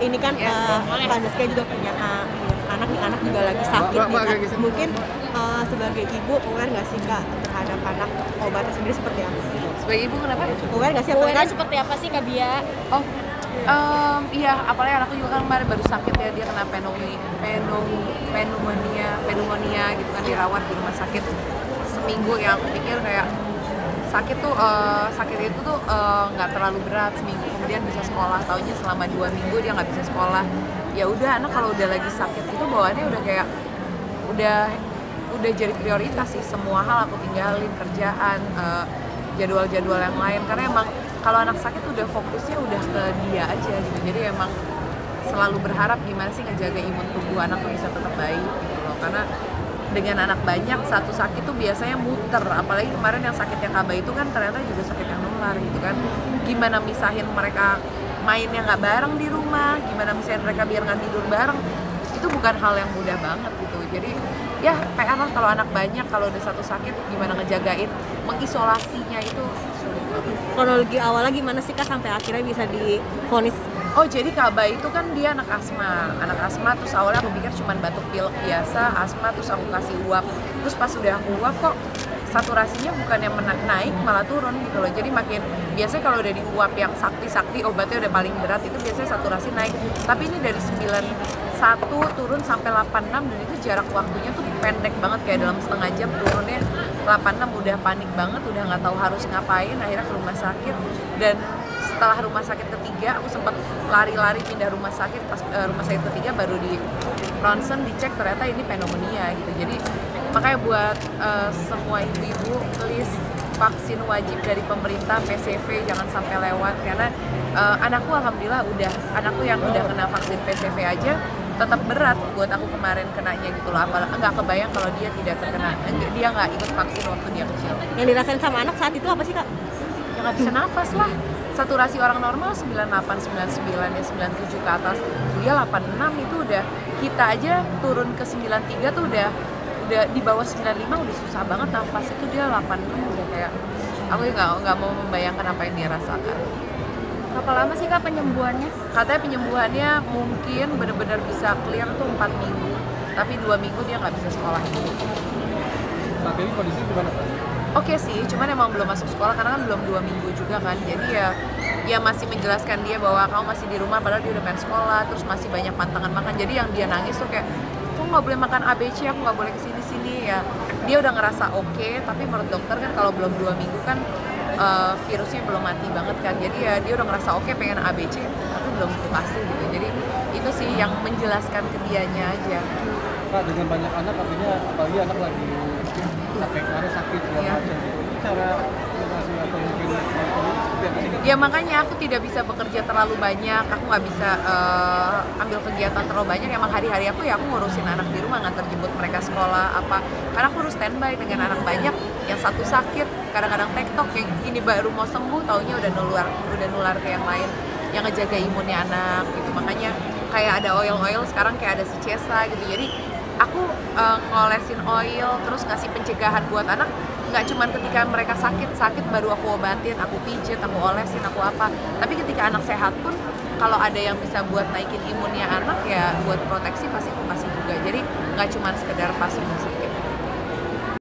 Ini kan Kak Zaskia juga punya anak nih, anak juga lagi sakit nih Kak. Mungkin sebagai ibu aware nggak sih Kak terhadap anak, obatnya sendiri seperti apa? Sebagai ibu kenapa? Aware nggak sih? Aware seperti apa sih Kak Bia? Oh, iya, apalagi anakku juga kan kemarin baru sakit ya, dia kena pneumonia gitu kan, dirawat di rumah sakit seminggu. Yang aku pikir kayak sakit itu tuh nggak terlalu berat, seminggu kemudian bisa sekolah. Taunya selama 2 minggu dia nggak bisa sekolah. Ya udah, anak kalau udah lagi sakit itu bawaannya udah kayak udah jadi prioritas sih. Semua hal aku tinggalin, kerjaan, jadwal-jadwal yang lain, karena emang kalau anak sakit udah fokusnya udah ke dia aja gitu. Jadi emang selalu berharap gimana sih ngejaga imun tubuh anak tuh bisa tetap baik gitu loh. Karena dengan anak banyak, satu sakit tuh biasanya muter. Apalagi kemarin yang sakitnya Kaba itu kan ternyata juga sakit yang nular gitu kan. Gimana misahin mereka mainnya nggak bareng di rumah, gimana misahin mereka biar nggak tidur bareng, itu bukan hal yang mudah banget gitu. Jadi ya PR lah kalau anak banyak, kalau udah satu sakit gimana ngejagain, mengisolasinya itu sulit banget. Kronologi awalnya gimana sih Kak sampai akhirnya bisa divonis? Oh, jadi Kaba itu kan dia anak asma, terus awalnya aku pikir cuma batuk pilek biasa, asma, terus aku kasih uap. Terus pas udah aku uap kok saturasinya bukannya naik malah turun gitu loh. Jadi makin, biasanya kalau udah diuap yang sakti obatnya udah paling berat itu biasanya saturasi naik. Tapi ini dari 91 turun sampai 86, dan itu jarak waktunya tuh pendek banget, kayak dalam setengah jam turunnya 86. Udah panik banget, udah nggak tahu harus ngapain, akhirnya ke rumah sakit. Dan setelah rumah sakit ketiga aku sempat lari-lari pindah rumah sakit. Pas rumah sakit ketiga baru di ronsen dicek ternyata ini pneumonia gitu. Jadi makanya buat semua ibu-ibu, please vaksin wajib dari pemerintah, PCV jangan sampai lewat. Karena anakku alhamdulillah anakku yang udah kena vaksin PCV aja tetap berat buat aku kemarin kenanya gitu loh. Apalagi nggak kebayang kalau dia tidak terkena, dia nggak ikut vaksin waktu dia kecil. Yang dirasain sama anak saat itu apa sih Kak? Ya nggak bisa nafas lah. Saturasi orang normal 98, 99, ya 97 ke atas. Dia 86 itu udah, kita aja turun ke 93 tuh udah di bawah 95 udah susah banget nafas. Itu dia 86 udah kayak, aku nggak mau membayangkan apa yang dia rasakan. Berapa lama sih Kak penyembuhannya? Katanya penyembuhannya mungkin benar-benar bisa clear tuh 4 minggu. Tapi 2 minggu dia nggak bisa sekolah. Saat ini kondisi gimana Pak? Oke sih, cuman emang belum masuk sekolah karena kan belum 2 minggu juga kan. Jadi ya masih menjelaskan dia bahwa kamu masih di rumah padahal dia udah pengen sekolah, terus masih banyak pantangan makan. Jadi yang dia nangis tuh kayak, aku nggak boleh makan ABC, aku nggak boleh kesini-sini ya. Dia udah ngerasa oke, tapi menurut dokter kan kalau belum 2 minggu kan virusnya belum mati banget kan. Jadi ya dia udah ngerasa oke pengen ABC, tapi belum dikasih gitu. Jadi itu sih yang menjelaskan ke dianya aja. Kak, dengan banyak anak artinya apalagi anak lagi sakit segala macam. Cara motivasi atau mungkin seperti apa sih? Ya makanya aku tidak bisa bekerja terlalu banyak, aku nggak bisa ambil kegiatan terlalu banyak. Emang hari-hari aku ya aku ngurusin anak di rumah, nganter jemput mereka sekolah apa. Karena aku harus standby dengan anak banyak, yang satu sakit, kadang-kadang tektok, yang ini baru mau sembuh, taunya udah nular ke yang lain, yang ngejaga imunnya anak gitu. Makanya kayak ada oil sekarang, kayak ada si Cesa gitu. Jadi aku ngolesin oil, terus ngasih pencegahan buat anak. Nggak cuma ketika mereka sakit baru aku obatin, aku pijet, aku olesin, aku apa. Tapi ketika anak sehat pun, kalau ada yang bisa buat naikin imunnya anak ya buat proteksi pasti aku kasih juga. Jadi nggak cuma sekedar pas rumah sakit.